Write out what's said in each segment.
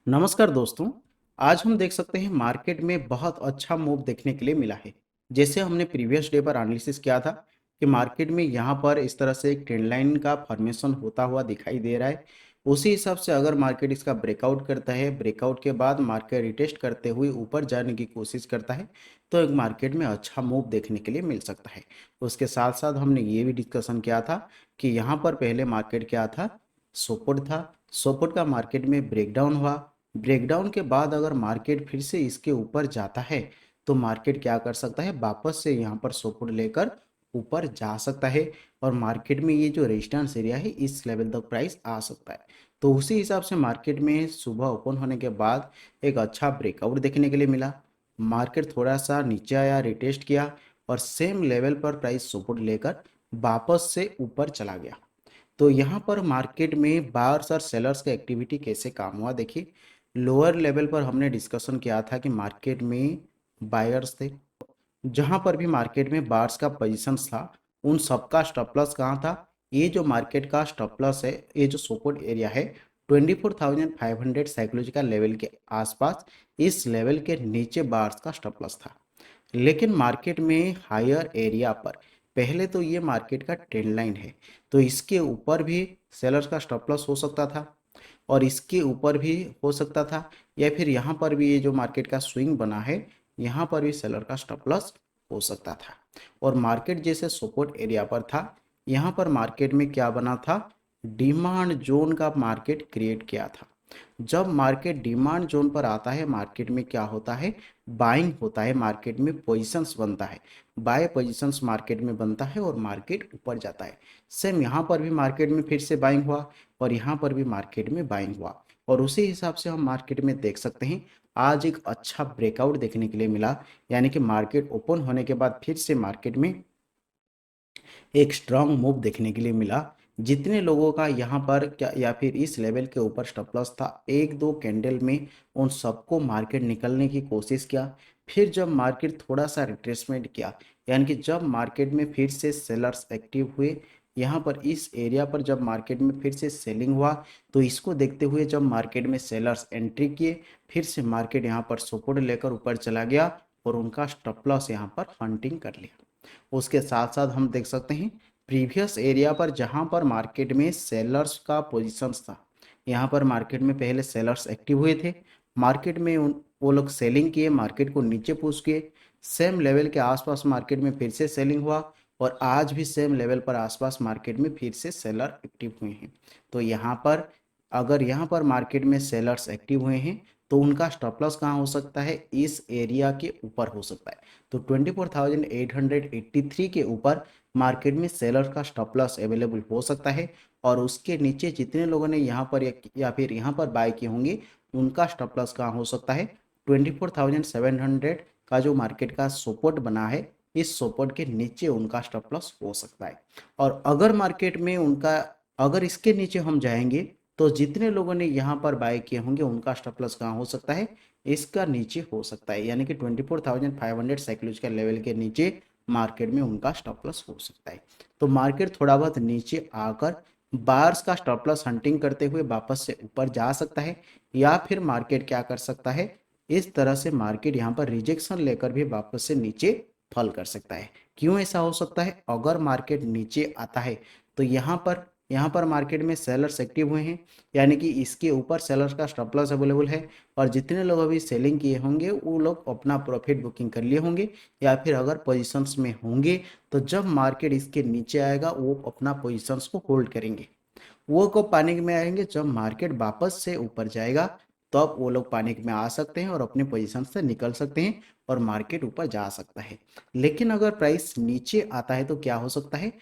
नमस्कार दोस्तों। आज हम देख सकते हैं मार्केट में बहुत अच्छा मूव देखने के लिए मिला है। जैसे हमने प्रीवियस डे पर एनालिसिस किया था कि मार्केट में यहाँ पर इस तरह से एक ट्रेंड लाइन का फॉर्मेशन होता हुआ दिखाई दे रहा है। उसी हिसाब से अगर मार्केट इसका ब्रेकआउट करता है, ब्रेकआउट के बाद मार्केट रिटेस्ट करते हुए ऊपर जाने की कोशिश करता है, तो एक मार्केट में अच्छा मूव देखने के लिए मिल सकता है। उसके साथ साथ हमने ये भी डिस्कशन किया था कि यहाँ पर पहले मार्केट क्या था, सपोर्ट था। सपोर्ट का मार्केट में ब्रेकडाउन हुआ। ब्रेकडाउन के बाद अगर मार्केट फिर से इसके ऊपर जाता है तो मार्केट क्या कर सकता है, वापस से यहाँ पर सपोर्ट लेकर ऊपर जा सकता है और मार्केट में ये जो रेजिस्टेंस एरिया है इस लेवल तक प्राइस आ सकता है। तो उसी हिसाब से मार्केट में सुबह ओपन होने के बाद एक अच्छा ब्रेकआउट देखने के लिए मिला। मार्केट थोड़ा सा नीचे आया, रिटेस्ट किया और सेम लेवल पर प्राइस सपोर्ट लेकर वापस से ऊपर चला गया। तो यहाँ पर मार्केट में बायर्स और सेलर्स का एक्टिविटी कैसे काम हुआ, देखिए। लोअर लेवल पर हमने डिस्कशन किया था कि मार्केट में बायर्स थे। जहां पर भी मार्केट में बायर्स का पोजीशंस था, उन सबका स्टॉप लॉस कहाँ था, ये जो मार्केट का स्टॉप लॉस है, ये जो सपोर्ट एरिया है 24,500 साइकोलॉजिकल लेवल के आसपास, इस लेवल के नीचे बायर्स का स्टॉप लॉस था। लेकिन मार्केट में हायर एरिया पर पहले तो ये मार्केट का ट्रेंड लाइन है, तो इसके ऊपर भी सेलर्स का स्टॉप लॉस हो सकता था और इसके ऊपर भी हो सकता था, या फिर यहाँ पर भी ये जो मार्केट का स्विंग बना है यहाँ पर भी सेलर का स्टॉप लॉस हो सकता था। और मार्केट जैसे सपोर्ट एरिया पर था, यहाँ पर मार्केट में क्या बना था, डिमांड जोन का मार्केट क्रिएट किया था। जब मार्केट डिमांड जोन पर आता है, मार्केट में क्या होता है, बाइंग होता है, मार्केट में पोजीशंस बनता है, बाय पोजीशंस मार्केट में बनता है और मार्केट ऊपर जाता है। सेम यहाँ पर भी मार्केट में फिर से बाइंग हुआ और यहाँ पर भी मार्केट में बाइंग हुआ और उसी हिसाब से हम मार्केट में देख सकते हैं आज एक अच्छा ब्रेकआउट देखने के लिए मिला। यानी कि मार्केट ओपन होने के बाद फिर से मार्केट में एक स्ट्रांग मूव देखने के लिए मिला। जितने लोगों का यहाँ पर क्या या फिर इस लेवल के ऊपर स्टॉप लॉस था, एक दो कैंडल में उन सबको मार्केट निकलने की कोशिश किया। फिर जब मार्केट थोड़ा सा रिट्रेसमेंट किया, यानी कि जब मार्केट में फिर से सेलर्स एक्टिव हुए, यहाँ पर इस एरिया पर जब मार्केट में फिर से सेलिंग हुआ, तो इसको देखते हुए जब मार्केट में सेलर्स एंट्री किए, फिर से मार्केट यहाँ पर सपोर्ट लेकर ऊपर चला गया और उनका स्टॉप लॉस यहाँ पर हंटिंग कर लिया। उसके साथ साथ हम देख सकते हैं प्रीवियस एरिया पर जहां पर मार्केट में सेलर्स का पोजीशंस था, यहां पर मार्केट में पहले सेलर्स एक्टिव हुए थे, मार्केट में वो लोग सेलिंग किए, मार्केट को नीचे पुश किए, सेम लेवल के आसपास मार्केट में फिर से सेलिंग हुआ और आज भी सेम लेवल पर आसपास मार्केट में फिर से सेलर एक्टिव हुए हैं। तो यहाँ पर अगर यहाँ पर मार्केट में सेलर्स एक्टिव हुए हैं तो उनका स्टॉप लॉस कहाँ हो सकता है, इस एरिया के ऊपर हो सकता है। तो 24,883 के ऊपर मार्केट में सेलर का स्टॉप लॉस अवेलेबल हो सकता है और उसके नीचे जितने लोगों ने यहाँ पर या फिर यहाँ पर बाय किए होंगे उनका स्टॉप लॉस कहाँ हो सकता है, 24,700 का जो मार्केट का सपोर्ट बना है, इस सपोर्ट के नीचे उनका स्टॉप लॉस हो सकता है। और अगर मार्केट में उनका, अगर इसके नीचे हम जाएंगे तो जितने लोगों ने यहाँ पर बाय किए होंगे उनका स्टॉप लॉस कहाँ हो सकता है, इसका नीचे हो सकता है। यानी कि 24,500 साइकोलॉजिकल लेवल के नीचे मार्केट में उनका स्टॉप लॉस हो सकता है। तो मार्केट थोड़ा बहुत नीचे आकर बार्स का स्टॉप लॉस हंटिंग करते हुए वापस से ऊपर जा सकता है, या फिर मार्केट क्या कर सकता है, इस तरह से मार्केट यहाँ पर रिजेक्शन लेकर भी वापस से नीचे फॉल कर सकता है। क्यों ऐसा हो सकता है, अगर मार्केट नीचे आता है तो यहाँ पर मार्केट में सेलर्स एक्टिव हुए हैं, यानी कि इसके ऊपर सेलर्स का स्टॉप लॉस अवेलेबल है और जितने लोग अभी सेलिंग किए होंगे वो लोग अपना प्रॉफिट बुकिंग कर लिए होंगे, या फिर अगर पोजीशंस में होंगे तो जब मार्केट इसके नीचे आएगा वो अपना पोजीशंस को होल्ड करेंगे। वो कब पैनिक में आएंगे, जब मार्केट वापस से ऊपर जाएगा तब वो लोग पैनिक में आ सकते हैं और अपने पोजीशन से निकल सकते हैं और मार्केट ऊपर जा सकता है। लेकिन अगर प्राइस नीचे आता है तो क्या हो सकता है,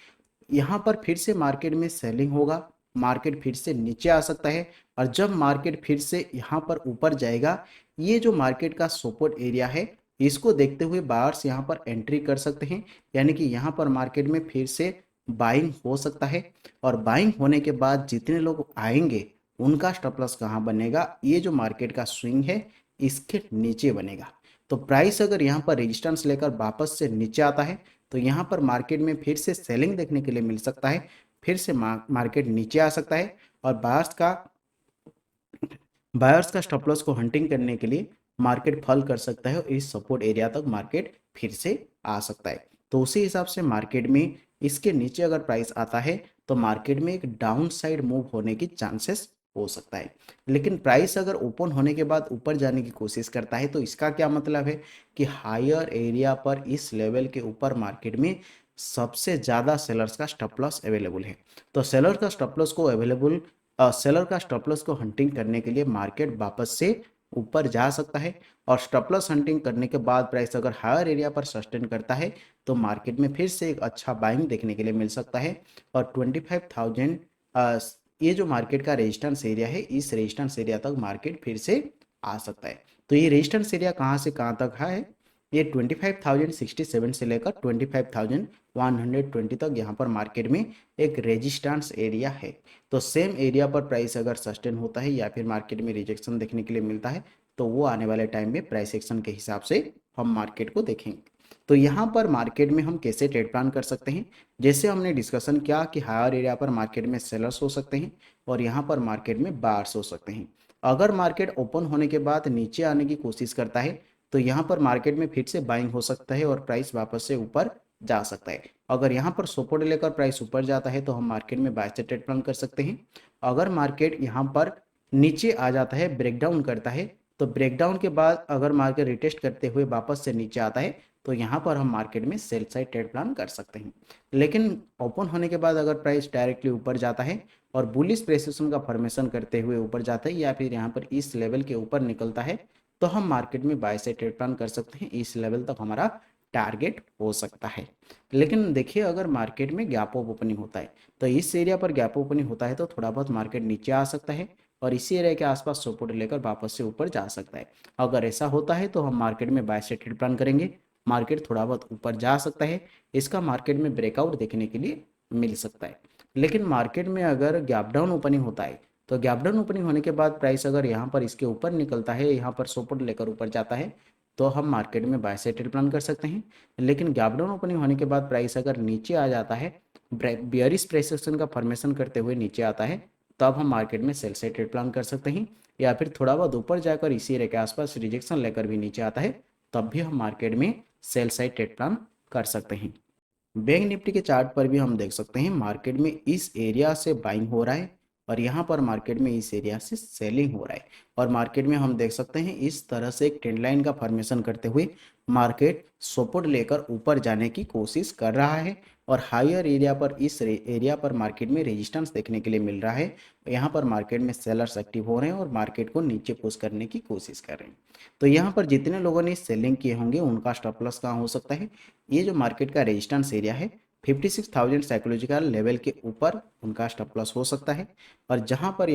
यहाँ पर फिर से मार्केट में सेलिंग होगा, मार्केट फिर से नीचे आ सकता है और जब मार्केट फिर से यहाँ पर ऊपर जाएगा, ये जो मार्केट का सपोर्ट एरिया है इसको देखते हुए बायर्स यहाँ पर एंट्री कर सकते हैं। यानी कि यहाँ पर मार्केट में फिर से बाइंग हो सकता है और बाइंग होने के बाद जितने लोग आएंगे उनका स्टॉप लॉस कहाँ बनेगा, ये जो मार्केट का स्विंग है इसके नीचे बनेगा। तो प्राइस अगर यहाँ पर रेजिस्टेंस लेकर वापस से नीचे आता है तो यहाँ पर मार्केट में फिर से सेलिंग देखने के लिए मिल सकता है, फिर से मार्केट नीचे आ सकता है और बायर्स का बायर्स का स्टॉप लॉस को हंटिंग करने के लिए मार्केट फॉल कर सकता है और इस सपोर्ट एरिया तक मार्केट फिर से आ सकता है। तो उसी हिसाब से मार्केट में इसके नीचे अगर प्राइस आता है तो मार्केट में एक डाउन साइड मूव होने की चांसेस हो सकता है। लेकिन प्राइस अगर ओपन होने के बाद ऊपर जाने की कोशिश करता है तो इसका क्या मतलब है कि हायर एरिया पर इस लेवल के ऊपर मार्केट में सबसे ज़्यादा सेलर्स का स्टॉप लॉस अवेलेबल है। तो सेलर का स्टॉप लॉस को अवेलेबल सेलर का स्टॉप लॉस को हंटिंग करने के लिए मार्केट वापस से ऊपर जा सकता है और स्टॉप लॉस हंटिंग करने के बाद प्राइस अगर हायर एरिया पर सस्टेन करता है तो मार्केट में फिर से एक अच्छा बाइंग देखने के लिए मिल सकता है और 25,000 ये जो मार्केट का रेजिस्टेंस एरिया है इस रेजिस्टेंस एरिया तक मार्केट फिर से आ सकता है। तो ये रेजिस्टेंस एरिया कहाँ से कहाँ तक है, ये 25,067 से लेकर 25,120 तक यहाँ पर मार्केट में एक रेजिस्टेंस एरिया है। तो सेम एरिया पर प्राइस अगर सस्टेन होता है या फिर मार्केट में रिजेक्शन देखने के लिए मिलता है तो वो आने वाले टाइम में प्राइस एक्शन के हिसाब से हम मार्केट को देखेंगे। तो यहाँ पर मार्केट में हम कैसे ट्रेड प्लान कर सकते हैं, जैसे हमने डिस्कशन किया कि हायर एरिया पर मार्केट में सेलर्स हो सकते हैं और यहाँ पर मार्केट में बायर्स हो सकते हैं। अगर मार्केट ओपन होने के बाद नीचे आने की कोशिश करता है तो यहाँ पर मार्केट में फिर से बाइंग हो सकता है और प्राइस वापस से ऊपर जा सकता है। अगर यहाँ पर सपोर्ट लेकर प्राइस ऊपर जाता है तो हम मार्केट में बाय से ट्रेड प्लान कर सकते हैं। अगर मार्केट यहाँ पर नीचे आ जाता है, ब्रेकडाउन करता है, तो ब्रेकडाउन के बाद अगर मार्केट रिटेस्ट करते हुए वापस से नीचे आता है तो यहाँ पर हम मार्केट में सेल साइड ट्रेड प्लान कर सकते हैं। लेकिन ओपन होने के बाद अगर प्राइस डायरेक्टली ऊपर जाता है और बुलिश प्रेसिशन का फॉर्मेशन करते हुए ऊपर जाता है या फिर यहाँ पर इस लेवल के ऊपर निकलता है तो हम मार्केट में बाय साइड ट्रेड प्लान कर सकते हैं। इस लेवल तक हमारा टारगेट हो सकता है। लेकिन देखिए अगर मार्केट में गैप ऑफ ओपनिंग होता है तो इस एरिया पर गैप ओपनिंग होता है तो थोड़ा बहुत मार्केट नीचे आ सकता है और इसी एरिया के आसपास सपोर्ट लेकर वापस से ऊपर जा सकता है। अगर ऐसा होता है तो हम मार्केट में बाय साइड ट्रेड प्लान करेंगे। मार्केट थोड़ा बहुत ऊपर जा सकता है, इसका मार्केट में ब्रेकआउट देखने के लिए मिल सकता है। लेकिन मार्केट में अगर गैप डाउन ओपनिंग होता है तो गैप डाउन ओपनिंग होने के बाद प्राइस अगर यहाँ पर इसके ऊपर निकलता है, यहाँ पर सपोर्ट लेकर ऊपर जाता है तो हम मार्केट में बाय साइड ट्रेड प्लान कर सकते हैं। लेकिन गैप डाउन ओपनिंग होने के बाद प्राइस अगर नीचे आ जाता है, बियरिश प्राइस एक्शन का फॉर्मेशन करते हुए नीचे आता है, तब हम मार्केट में सेल साइड ट्रेड प्लान कर सकते हैं। या फिर थोड़ा बहुत ऊपर जाकर इसी एरिया के आसपास रिजेक्शन लेकर भी नीचे आता है तब भी हम मार्केट में सेल साइड ट्रेड प्लान कर सकते हैं। बैंक निफ्टी के चार्ट पर भी हम देख सकते हैं मार्केट में इस एरिया से बाइंग हो रहा है और यहाँ पर मार्केट में इस एरिया से सेलिंग हो रहा है और मार्केट में हम देख सकते हैं इस तरह से एक ट्रेंड लाइन का फॉर्मेशन करते हुए मार्केट सपोर्ट लेकर ऊपर जाने की कोशिश कर रहा है और हायर एरिया पर इस एरिया पर मार्केट में रेजिस्टेंस देखने के लिए मिल रहा है। यहाँ पर मार्केट में सेलर्स एक्टिव हो रहे हैं और मार्केट को नीचे पुश करने की कोशिश कर रहे हैं। तो यहाँ पर जितने लोगों ने सेलिंग किए होंगे उनका स्टॉप लॉस कहाँ हो सकता है, ये जो मार्केट का रेजिस्टेंस एरिया है 56,000 साइकोलॉजिकल लेवल के ऊपर उनका स्टॉप लॉस हो सकता है। और जहां पर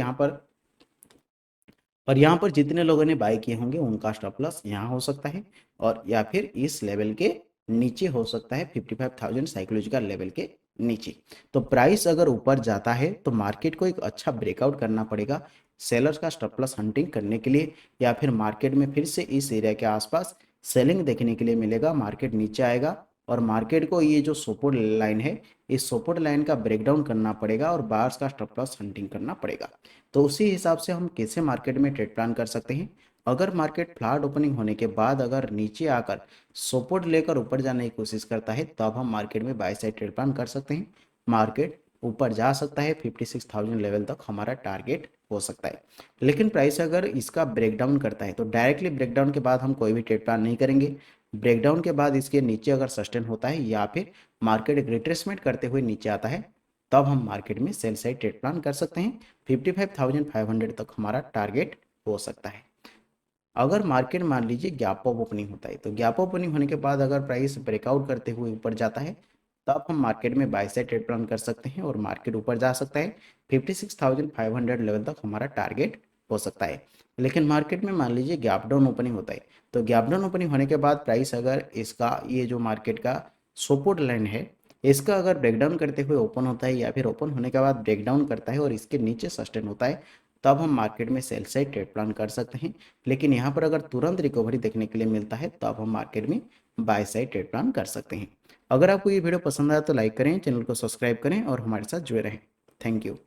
यहाँ पर जितने लोगों ने बाय किए होंगे उनका स्टॉप लॉस यहाँ हो सकता है और या फिर इस लेवल के नीचे हो सकता है, 55,000 साइकोलॉजिकल लेवल के नीचे। तो प्राइस अगर ऊपर जाता है तो मार्केट को एक अच्छा ब्रेकआउट करना पड़ेगा सेलर्स का स्टॉप लॉस हंटिंग करने के लिए, या फिर मार्केट में फिर से इस एरिया के आसपास सेलिंग देखने के लिए मिलेगा, मार्केट नीचे आएगा और मार्केट को ये जो सपोर्ट लाइन है इस सपोर्ट लाइन का ब्रेकडाउन करना पड़ेगा और बायर्स का स्टॉप लॉस हंटिंग करना पड़ेगा। तो उसी हिसाब से हम कैसे मार्केट में ट्रेड प्लान कर सकते हैं, अगर मार्केट फ्लैट ओपनिंग होने के बाद अगर नीचे आकर सपोर्ट लेकर ऊपर जाने की कोशिश करता है तब हम मार्केट में बाय साइड ट्रेड प्लान कर सकते हैं। मार्केट ऊपर जा सकता है, 56,000 लेवल तक हमारा टारगेट हो सकता है। लेकिन प्राइस अगर इसका ब्रेकडाउन करता है तो डायरेक्टली ब्रेकडाउन के बाद हम कोई भी ट्रेड प्लान नहीं करेंगे। ब्रेकडाउन के बाद इसके नीचे अगर सस्टेन होता है या फिर मार्केट एक रिट्रेसमेंट करते हुए नीचे आता है तब हम मार्केट में सेल साइड ट्रेड प्लान कर सकते हैं। 55,500 तक हमारा टारगेट हो सकता है। अगर मार्केट मान लीजिए गैप अप ओपनिंग होता है तो गैप ओपनिंग होने के बाद अगर प्राइस ब्रेकआउट करते हुए ऊपर जाता है तब हम मार्केट में बाय साइड ट्रेड प्लान कर सकते हैं और मार्केट ऊपर जा सकता है, 56,500 लेवल तक हमारा टारगेट हो सकता है। लेकिन मार्केट में मान लीजिए गैप डाउन ओपनिंग होता है तो गैप डाउन ओपनिंग होने के बाद प्राइस अगर इसका ये जो मार्केट का सपोर्ट लाइन है इसका अगर ब्रेकडाउन करते हुए ओपन होता है या फिर ओपन होने के बाद ब्रेकडाउन करता है और इसके नीचे सस्टेन होता है तब हम मार्केट में सेल साइड ट्रेड प्लान कर सकते हैं। लेकिन यहाँ पर अगर तुरंत रिकवरी देखने के लिए मिलता है तब हम मार्केट में बाय साइड ट्रेड प्लान कर सकते हैं। अगर आपको ये वीडियो पसंद आया तो लाइक करें, चैनल को सब्सक्राइब करें और हमारे साथ जुड़े रहें। Thank you.